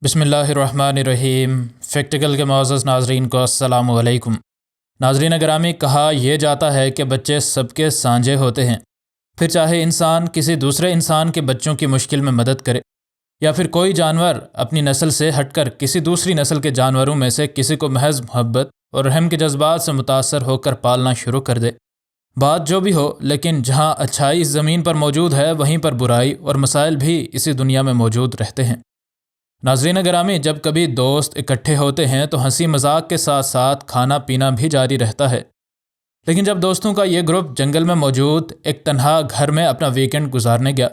بسم اللہ الرحمن الرحیم۔ فیکٹیکل کے معزز ناظرین کو السلام علیکم۔ ناظرین گرامی، کہا یہ جاتا ہے کہ بچے سب کے سانجے ہوتے ہیں، پھر چاہے انسان کسی دوسرے انسان کے بچوں کی مشکل میں مدد کرے، یا پھر کوئی جانور اپنی نسل سے ہٹ کر کسی دوسری نسل کے جانوروں میں سے کسی کو محض محبت اور رحم کے جذبات سے متاثر ہو کر پالنا شروع کر دے۔ بات جو بھی ہو، لیکن جہاں اچھائی اس زمین پر موجود ہے، وہیں پر برائی اور مسائل بھی اسی دنیا میں موجود رہتے ہیں۔ ناظرین گرامی، جب کبھی دوست اکٹھے ہوتے ہیں تو ہنسی مذاق کے ساتھ ساتھ کھانا پینا بھی جاری رہتا ہے، لیکن جب دوستوں کا یہ گروپ جنگل میں موجود ایک تنہا گھر میں اپنا ویکنڈ گزارنے گیا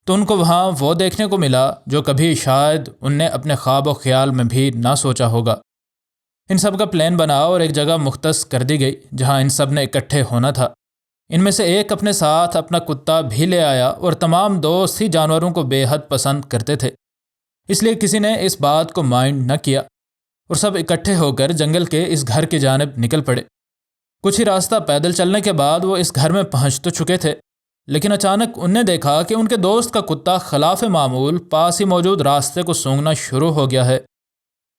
تو ان کو وہاں وہ دیکھنے کو ملا جو کبھی شاید ان نے اپنے خواب و خیال میں بھی نہ سوچا ہوگا۔ ان سب کا پلان بنا اور ایک جگہ مختص کر دی گئی جہاں ان سب نے اکٹھے ہونا تھا۔ ان میں سے ایک اپنے ساتھ اپنا کتا بھی لے آیا اور تمام دوست ہی جانوروں کو بے حد پسند کرتے تھے، اس لیے کسی نے اس بات کو مائنڈ نہ کیا اور سب اکٹھے ہو کر جنگل کے اس گھر کی جانب نکل پڑے۔ کچھ ہی راستہ پیدل چلنے کے بعد وہ اس گھر میں پہنچ تو چکے تھے، لیکن اچانک ان نے دیکھا کہ ان کے دوست کا کتا خلاف معمول پاس ہی موجود راستے کو سونگھنا شروع ہو گیا ہے۔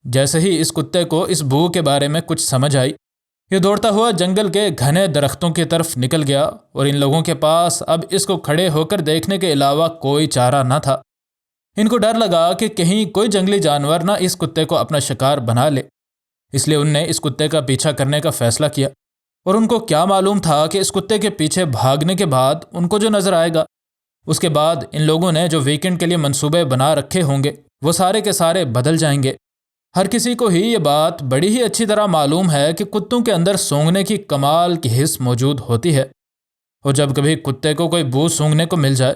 جیسے ہی اس کتے کو اس بو کے بارے میں کچھ سمجھ آئی، یہ دوڑتا ہوا جنگل کے گھنے درختوں کی طرف نکل گیا اور ان لوگوں کے پاس اب اس کو کھڑے ہو کر دیکھنے کے علاوہ کوئی چارہ نہ تھا۔ ان کو ڈر لگا کہ کہیں کوئی جنگلی جانور نہ اس کتے کو اپنا شکار بنا لے، اس لیے ان نے اس کتے کا پیچھا کرنے کا فیصلہ کیا، اور ان کو کیا معلوم تھا کہ اس کتے کے پیچھے بھاگنے کے بعد ان کو جو نظر آئے گا، اس کے بعد ان لوگوں نے جو ویکنڈ کے لیے منصوبے بنا رکھے ہوں گے وہ سارے کے سارے بدل جائیں گے۔ ہر کسی کو ہی یہ بات بڑی ہی اچھی طرح معلوم ہے کہ کتوں کے اندر سونگھنے کی کمال کی حس موجود ہوتی ہے، اور جب کبھی کتے کو کوئی بو سونگھنے کو مل جائے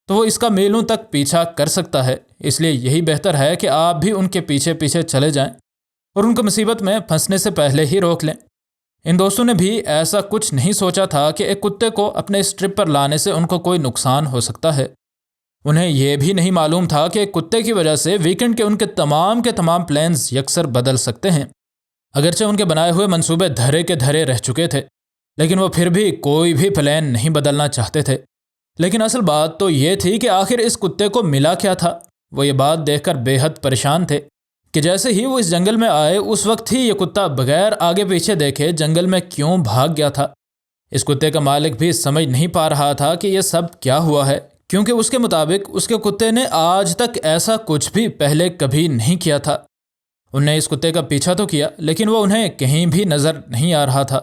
تو وہ اس کا میلوں تک پیچھا کر سکتا ہے۔ اس لیے یہی بہتر ہے کہ آپ بھی ان کے پیچھے پیچھے چلے جائیں اور ان کو مصیبت میں پھنسنے سے پہلے ہی روک لیں۔ ان دوستوں نے بھی ایسا کچھ نہیں سوچا تھا کہ ایک کتے کو اپنے اس ٹرپ پر لانے سے ان کو کوئی نقصان ہو سکتا ہے۔ انہیں یہ بھی نہیں معلوم تھا کہ ایک کتے کی وجہ سے ویکنڈ کے تمام پلانز یکسر بدل سکتے ہیں۔ اگرچہ ان کے بنائے ہوئے منصوبے دھرے کے دھرے رہ چکے تھے، لیکن وہ پھر بھی کوئی بھی پلان نہیں بدلنا چاہتے تھے۔ لیکن اصل بات تو یہ تھی کہ آخر اس کتے کو ملا کیا تھا۔ وہ یہ بات دیکھ کر بے حد پریشان تھے کہ جیسے ہی وہ اس جنگل میں آئے اس وقت ہی یہ کتا بغیر آگے پیچھے دیکھے جنگل میں کیوں بھاگ گیا تھا۔ اس کتے کا مالک بھی سمجھ نہیں پا رہا تھا کہ یہ سب کیا ہوا ہے، کیونکہ اس کے مطابق اس کے کتے نے آج تک ایسا کچھ بھی پہلے کبھی نہیں کیا تھا۔ انہوں نے اس کتے کا پیچھا تو کیا، لیکن وہ انہیں کہیں بھی نظر نہیں آ رہا تھا۔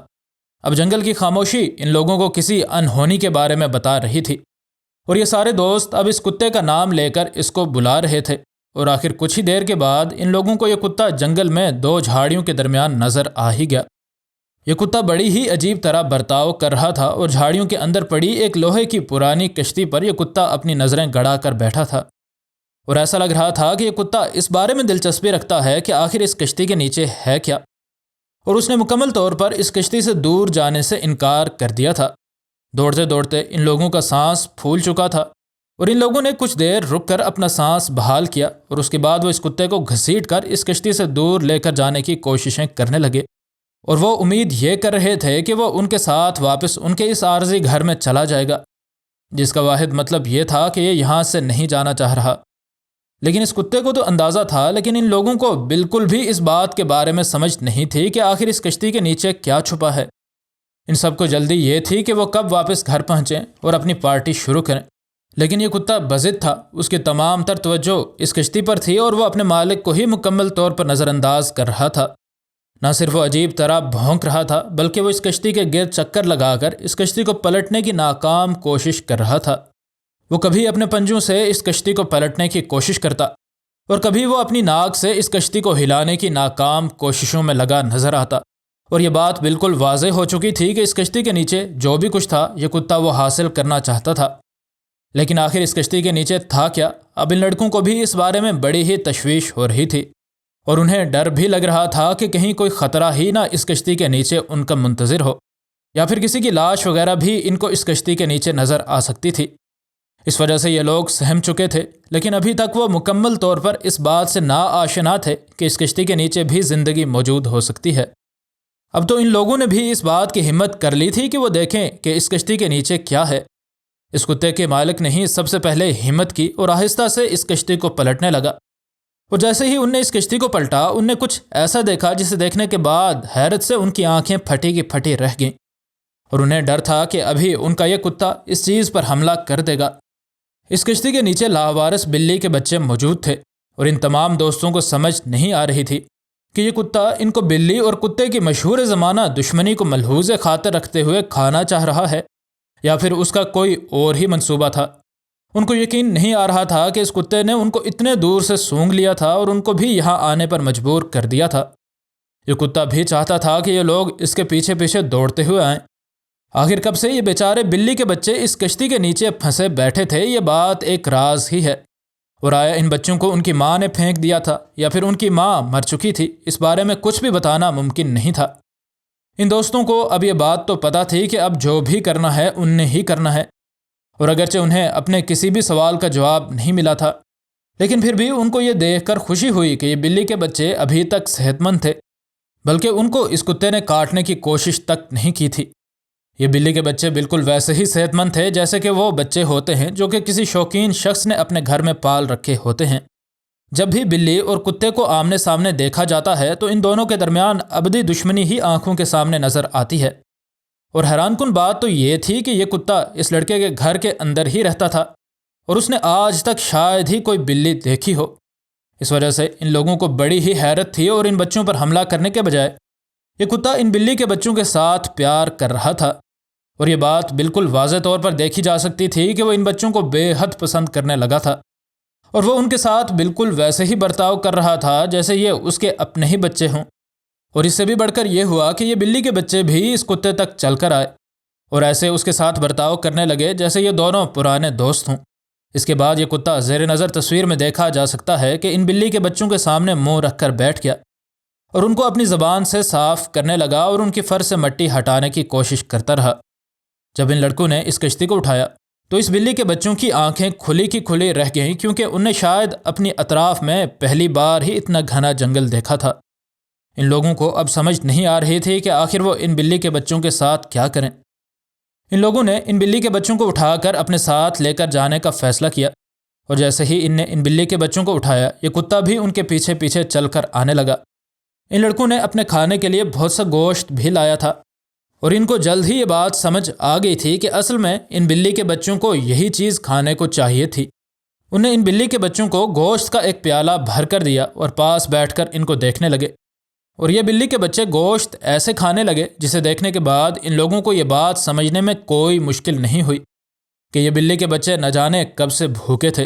اب جنگل کی خاموشی ان لوگوں کو کسی انہونی کے بارے میں بتا رہی تھی، اور یہ سارے دوست اب اس کتے کا نام لے کر اس کو بلا رہے تھے، اور آخر کچھ ہی دیر کے بعد ان لوگوں کو یہ کتا جنگل میں دو جھاڑیوں کے درمیان نظر آ ہی گیا۔ یہ کتا بڑی ہی عجیب طرح برتاؤ کر رہا تھا، اور جھاڑیوں کے اندر پڑی ایک لوہے کی پرانی کشتی پر یہ کتا اپنی نظریں گڑا کر بیٹھا تھا، اور ایسا لگ رہا تھا کہ یہ کتا اس بارے میں دلچسپی رکھتا ہے کہ آخر اس کشتی کے نیچے ہے کیا، اور اس نے مکمل طور پر اس کشتی سے دور جانے سے انکار کر دیا تھا۔ دوڑتے دوڑتے ان لوگوں کا سانس پھول چکا تھا، اور ان لوگوں نے کچھ دیر رک کر اپنا سانس بحال کیا، اور اس کے بعد وہ اس کتے کو گھسیٹ کر اس کشتی سے دور لے کر جانے کی کوششیں کرنے لگے، اور وہ امید یہ کر رہے تھے کہ وہ ان کے ساتھ واپس ان کے اس عارضی گھر میں چلا جائے گا، جس کا واحد مطلب یہ تھا کہ یہ یہاں سے نہیں جانا چاہ رہا۔ لیکن اس کتے کو تو اندازہ تھا، لیکن ان لوگوں کو بالکل بھی اس بات کے بارے میں سمجھ نہیں تھی کہ آخر اس کشتی کے نیچے کیا چھپا ہے۔ ان سب کو جلدی یہ تھی کہ وہ کب واپس گھر پہنچیں اور اپنی پارٹی شروع کریں، لیکن یہ کتا بضد تھا۔ اس کی تمام تر توجہ اس کشتی پر تھی، اور وہ اپنے مالک کو ہی مکمل طور پر نظر انداز کر رہا تھا۔ نہ صرف وہ عجیب طرح بھونک رہا تھا، بلکہ وہ اس کشتی کے گرد چکر لگا کر اس کشتی کو پلٹنے کی ناکام کوشش کر رہا تھا۔ وہ کبھی اپنے پنجوں سے اس کشتی کو پلٹنے کی کوشش کرتا، اور کبھی وہ اپنی ناک سے اس کشتی کو ہلانے کی ناکام کوششوں میں لگا نظر آتا، اور یہ بات بالکل واضح ہو چکی تھی کہ اس کشتی کے نیچے جو بھی کچھ تھا یہ کتا وہ حاصل کرنا چاہتا تھا۔ لیکن آخر اس کشتی کے نیچے تھا کیا؟ اب ان لڑکوں کو بھی اس بارے میں بڑی ہی تشویش ہو رہی تھی، اور انہیں ڈر بھی لگ رہا تھا کہ کہیں کوئی خطرہ ہی نہ اس کشتی کے نیچے ان کا منتظر ہو، یا پھر کسی کی لاش وغیرہ بھی ان کو اس کشتی کے نیچے نظر آ سکتی تھی۔ اس وجہ سے یہ لوگ سہم چکے تھے، لیکن ابھی تک وہ مکمل طور پر اس بات سے نا آشنا تھے کہ اس کشتی کے نیچے بھی زندگی موجود ہو سکتی ہے۔ اب تو ان لوگوں نے بھی اس بات کی ہمت کر لی تھی کہ وہ دیکھیں کہ اس کشتی کے نیچے کیا ہے۔ اس کتے کے مالک نے ہی سب سے پہلے ہمت کی اور آہستہ سے اس کشتی کو پلٹنے لگا، اور جیسے ہی ان نے اس کشتی کو پلٹا، ان نے کچھ ایسا دیکھا جسے دیکھنے کے بعد حیرت سے ان کی آنکھیں پھٹی کی پھٹی رہ گئیں، اور انہیں ڈر تھا کہ ابھی ان کا یہ کتا اس چیز پر حملہ کر دے گا۔ اس کشتی کے نیچے لاوارث بلی کے بچے موجود تھے، اور ان تمام دوستوں کو سمجھ نہیں آ رہی تھی کہ یہ کتا ان کو بلی اور کتے کی مشہور زمانہ دشمنی کو ملحوظ خاطر رکھتے ہوئے کھانا چاہ رہا ہے یا پھر اس کا کوئی اور ہی منصوبہ تھا۔ ان کو یقین نہیں آ رہا تھا کہ اس کتے نے ان کو اتنے دور سے سونگھ لیا تھا اور ان کو بھی یہاں آنے پر مجبور کر دیا تھا۔ یہ کتا بھی چاہتا تھا کہ یہ لوگ اس کے پیچھے پیچھے دوڑتے ہوئے آئیں۔ آخر کب سے یہ بیچارے بلی کے بچے اس کشتی کے نیچے پھنسے بیٹھے تھے، یہ بات ایک راز ہی ہے، اور آیا ان بچوں کو ان کی ماں نے پھینک دیا تھا یا پھر ان کی ماں مر چکی تھی، اس بارے میں کچھ بھی بتانا ممکن نہیں تھا۔ ان دوستوں کو اب یہ بات تو پتہ تھی کہ اب جو بھی کرنا ہے ان نے ہی کرنا ہے، اور اگرچہ انہیں اپنے کسی بھی سوال کا جواب نہیں ملا تھا، لیکن پھر بھی ان کو یہ دیکھ کر خوشی ہوئی کہ یہ بلی کے بچے ابھی تک صحت مند تھے، بلکہ ان کو اس کتے نے کاٹنے کی کوشش تک نہیں کی تھی۔ یہ بلی کے بچے بالکل ویسے ہی صحت مند تھے جیسے کہ وہ بچے ہوتے ہیں جو کہ کسی شوقین شخص نے اپنے گھر میں پال رکھے ہوتے ہیں۔ جب بھی بلی اور کتے کو آمنے سامنے دیکھا جاتا ہے تو ان دونوں کے درمیان ابدی دشمنی ہی آنکھوں کے سامنے نظر آتی ہے۔ اور حیران کن بات تو یہ تھی کہ یہ کتا اس لڑکے کے گھر کے اندر ہی رہتا تھا، اور اس نے آج تک شاید ہی کوئی بلی دیکھی ہو۔ اس وجہ سے ان لوگوں کو بڑی ہی حیرت تھی، اور ان بچوں پر حملہ کرنے کے بجائے یہ کتا ان بلی کے بچوں کے ساتھ پیار کر رہا تھا، اور یہ بات بالکل واضح طور پر دیکھی جا سکتی تھی کہ وہ ان بچوں کو بے حد پسند کرنے لگا تھا، اور وہ ان کے ساتھ بالکل ویسے ہی برتاؤ کر رہا تھا جیسے یہ اس کے اپنے ہی بچے ہوں۔ اور اس سے بھی بڑھ کر یہ ہوا کہ یہ بلی کے بچے بھی اس کتے تک چل کر آئے اور ایسے اس کے ساتھ برتاؤ کرنے لگے جیسے یہ دونوں پرانے دوست ہوں۔ اس کے بعد یہ کتا زیر نظر تصویر میں دیکھا جا سکتا ہے کہ ان بلی کے بچوں کے سامنے منہ رکھ کر بیٹھ گیا، اور ان کو اپنی زبان سے صاف کرنے لگا اور ان کی فر سے مٹی ہٹانے کی کوشش کرتا رہا۔ جب ان لڑکوں نے اس کشتی کو اٹھایا تو اس بلی کے بچوں کی آنکھیں کھلی کی کھلی رہ گئیں، کیونکہ انہیں شاید اپنی اطراف میں پہلی بار ہی اتنا گھنا جنگل دیکھا تھا۔ ان لوگوں کو اب سمجھ نہیں آ رہی تھی کہ آخر وہ ان بلی کے بچوں کے ساتھ کیا کریں۔ ان لوگوں نے ان بلی کے بچوں کو اٹھا کر اپنے ساتھ لے کر جانے کا فیصلہ کیا، اور جیسے ہی ان نے ان بلی کے بچوں کو اٹھایا، یہ کتا بھی ان کے پیچھے پیچھے چل کر آنے لگا۔ ان لڑکوں نے اپنے کھانے کے لیے بہت سا گوشت بھی لایا تھا، اور ان کو جلد ہی یہ بات سمجھ آ گئی تھی کہ اصل میں ان بلی کے بچوں کو یہی چیز کھانے کو چاہیے تھی۔ انہیں ان بلی کے بچوں کو گوشت کا ایک پیالہ بھر کر دیا اور پاس بیٹھ کر ان کو دیکھنے لگے، اور یہ بلی کے بچے گوشت ایسے کھانے لگے جسے دیکھنے کے بعد ان لوگوں کو یہ بات سمجھنے میں کوئی مشکل نہیں ہوئی کہ یہ بلی کے بچے نہ جانے کب سے بھوکے تھے۔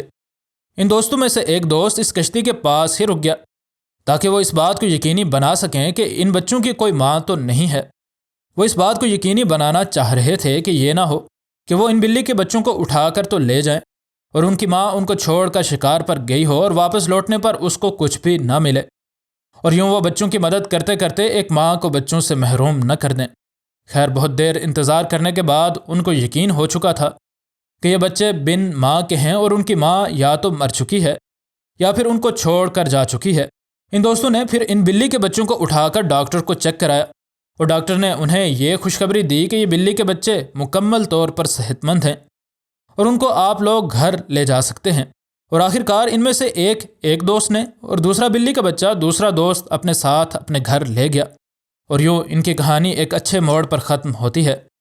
ان دوستوں میں سے ایک دوست اس کشتی کے پاس ہی رک گیا تاکہ وہ اس بات کو یقینی بنا سکیں کہ ان بچوں کی کوئی ماں تو نہیں ہے۔ وہ اس بات کو یقینی بنانا چاہ رہے تھے کہ یہ نہ ہو کہ وہ ان بلی کے بچوں کو اٹھا کر تو لے جائیں اور ان کی ماں ان کو چھوڑ کر شکار پر گئی ہو اور واپس لوٹنے پر اس کو کچھ بھی نہ ملے، اور یوں وہ بچوں کی مدد کرتے کرتے ایک ماں کو بچوں سے محروم نہ کر دیں۔ خیر، بہت دیر انتظار کرنے کے بعد ان کو یقین ہو چکا تھا کہ یہ بچے بن ماں کے ہیں، اور ان کی ماں یا تو مر چکی ہے یا پھر ان کو چھوڑ کر جا چکی ہے۔ ان دوستوں نے پھر ان بلی کے بچوں کو اٹھا کر ڈاکٹر کو چیک کرایا، اور ڈاکٹر نے انہیں یہ خوشخبری دی کہ یہ بلی کے بچے مکمل طور پر صحت مند ہیں اور ان کو آپ لوگ گھر لے جا سکتے ہیں۔ اور آخرکار ان میں سے ایک دوست نے اور دوسرا بلی کا بچہ دوسرا دوست اپنے ساتھ اپنے گھر لے گیا، اور یوں ان کی کہانی ایک اچھے موڑ پر ختم ہوتی ہے۔